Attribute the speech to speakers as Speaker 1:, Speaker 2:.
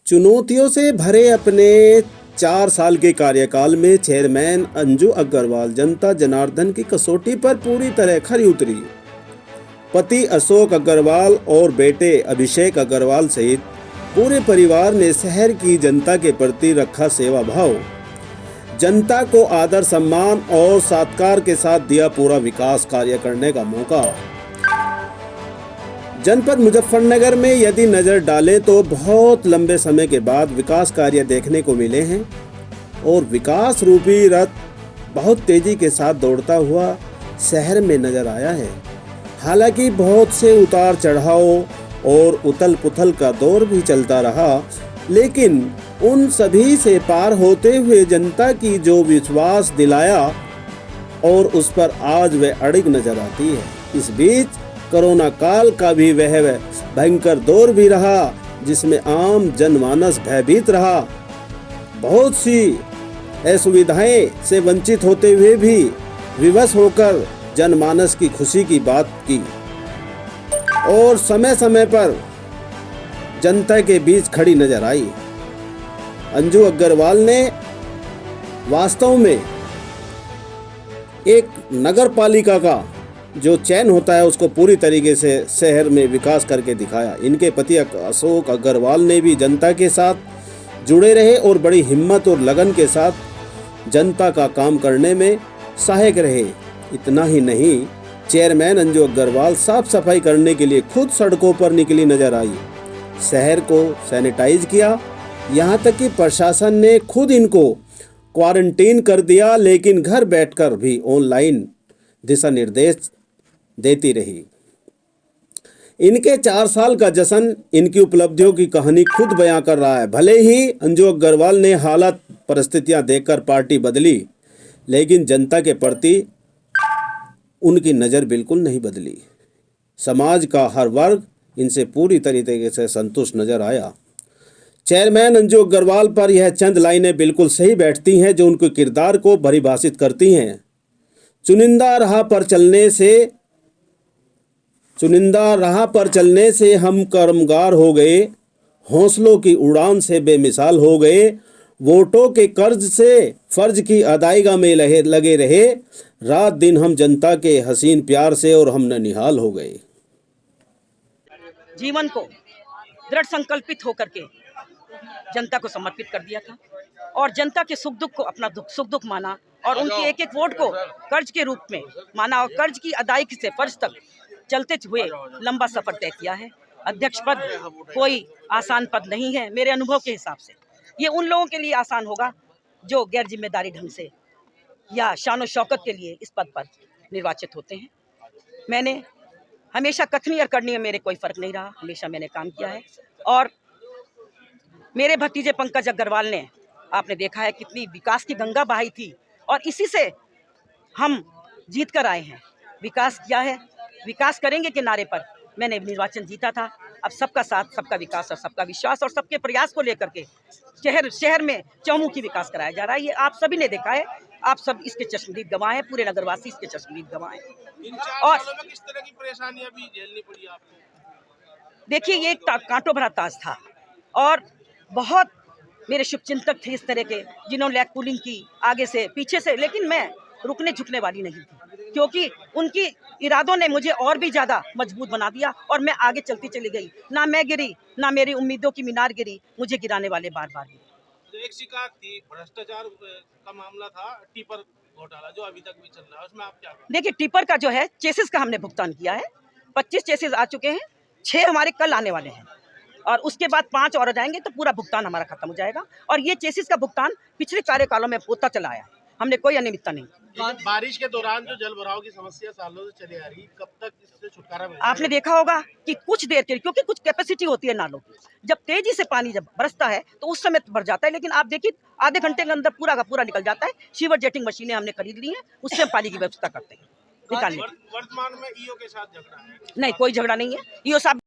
Speaker 1: चुनौतियों से भरे अपने 4 साल के कार्यकाल में चेयरमैन अंजू अग्रवाल जनता जनार्दन की कसौटी पर पूरी तरह खरी उतरी। पति अशोक अग्रवाल और बेटे अभिषेक अग्रवाल सहित पूरे परिवार ने शहर की जनता के प्रति रखा सेवा भाव, जनता को आदर सम्मान और सत्कार के साथ दिया पूरा विकास कार्य करने का मौका। जनपद मुजफ्फरनगर में यदि नजर डालें तो बहुत लंबे समय के बाद विकास कार्य देखने को मिले हैं और विकास रूपी रथ बहुत तेजी के साथ दौड़ता हुआ शहर में नजर आया है। हालांकि बहुत से उतार चढ़ाव और उथल पुथल का दौर भी चलता रहा, लेकिन उन सभी से पार होते हुए जनता की जो विश्वास दिलाया और उस पर आज वह अड़िग नजर आती है। इस बीच कोरोना काल का भी वह भयंकर दौर भी रहा, जिसमें आम जनमानस भयभीत रहा। बहुत सी असुविधाएं से वंचित होते हुए भी विवश होकर जनमानस की खुशी की बात की और समय समय पर जनता के बीच खड़ी नजर आई। अंजू अग्रवाल ने वास्तव में एक नगर पालिका का जो चयन होता है उसको पूरी तरीके से शहर में विकास करके दिखाया। इनके पति अशोक अग्रवाल ने भी जनता के साथ जुड़े रहे और बड़ी हिम्मत और लगन के साथ जनता का काम करने में सहायक रहे। इतना ही नहीं, चेयरमैन अंजू अग्रवाल साफ सफाई करने के लिए खुद सड़कों पर निकली नजर आई, शहर को सैनिटाइज किया। यहाँ तक कि प्रशासन ने खुद इनको क्वारंटीन कर दिया, लेकिन घर बैठकर भी ऑनलाइन दिशा निर्देश देती रही। इनके 4 साल का जश्न इनकी उपलब्धियों की कहानी खुद बयां कर रहा है। भले ही अंजू अग्रवाल ने हालात परिस्थितियां देखकर पार्टी बदली, लेकिन जनता के प्रति उनकी नज़र बिल्कुल नहीं बदली। समाज का हर वर्ग इनसे पूरी तरीके से संतुष्ट नजर आया। चेयरमैन अंजू अग्रवाल पर यह चंद लाइनें बिल्कुल सही बैठती हैं जो उनके किरदार को परिभाषित करती हैं। चुनिंदा राह पर चलने से हम कर्मगार हो गए, हौसलों की उड़ान से बेमिसाल हो गए, वोटों के कर्ज से फर्ज की अदायगी में लगे रहे, रात दिन हम जनता के हसीन प्यार से और हम निहाल हो गए।
Speaker 2: जीवन को दृढ़ संकल्पित होकर के जनता को समर्पित कर दिया था और जनता के सुख दुख को अपना सुख दुख माना और उनकी एक एक वोट को कर्ज के रूप में माना और कर्ज की अदायगी से फर्ज तक चलते हुए लंबा सफर तय किया है। अध्यक्ष पद कोई आसान पद नहीं है। मेरे अनुभव के हिसाब से ये उन लोगों के लिए आसान होगा जो गैर जिम्मेदारी ढंग से या शान और शौकत के लिए इस पद पर निर्वाचित होते हैं। मैंने हमेशा कथनी और करनी में मेरे कोई फर्क नहीं रहा, हमेशा मैंने काम किया है और मेरे भतीजे पंकज अग्रवाल ने, आपने देखा है कितनी विकास की गंगा बहाई थी और इसी से हम जीत कर आए हैं। विकास किया है, विकास करेंगे के नारे पर मैंने निर्वाचन जीता था। अब सबका साथ, सबका विकास और सबका विश्वास और सबके प्रयास को लेकर के शहर में चहुमुखी विकास कराया जा रहा है। ये आप सभी ने देखा है, आप सब इसके चश्मदीद गवाह हैं, पूरे नगरवासी इसके चश्मदीद गवाह हैं। और
Speaker 3: किस तरह की परेशानियां भी झेलनी पड़ी आपको?
Speaker 2: देखिए, ये एक कांटों भरा ताज था और बहुत मेरे शुभचिंतक थे इस तरह के जिन्होंने लैग पुलिंग की आगे से पीछे से, लेकिन मैं रुकने झुकने वाली नहीं थी क्योंकि उनकी इरादों ने मुझे और भी ज्यादा मजबूत बना दिया और मैं आगे चलती चली गई। ना मैं गिरी, ना मेरी उम्मीदों की मीनार गिरी, मुझे गिराने वाले बार बार गिरे।
Speaker 3: एक शिकायत थी, भ्रष्टाचार का मामला था, टिपर घोटाला जो अभी तक भी चल रहा है, उसमें आप क्या करें?
Speaker 2: देखिए, टिपर का जो है चेसिस का हमने भुगतान किया है। 25 चेसिस आ चुके हैं, 6 हमारे कल आने वाले हैं और उसके बाद 5 और आ जाएंगे तो पूरा भुगतान हमारा खत्म हो जाएगा। और ये चेसिस का भुगतान पिछले कार्यकालों में होता चला आया है, हमने कोई अनियमितता नहीं।
Speaker 3: बारिश के दौरान जो जल भराव की समस्या सालों से चली आ रही, कब तक इससे छुटकारा मिलेगा?
Speaker 2: आपने देखा होगा कि कुछ देर के लिए, क्योंकि कुछ कैपेसिटी होती है नालों की, जब तेजी से पानी जब बरसता है तो उस समय भर जाता है, लेकिन आप देखिए आधे घंटे के अंदर पूरा का पूरा निकल जाता है। सीवर जेटिंग मशीनें हमने खरीद ली हैं, उससे हम पानी की व्यवस्था करते हैं निकालने।
Speaker 3: वर्तमान में ईओ के साथ झगड़ा है?
Speaker 2: नहीं, कोई झगड़ा नहीं है। ईओ साहब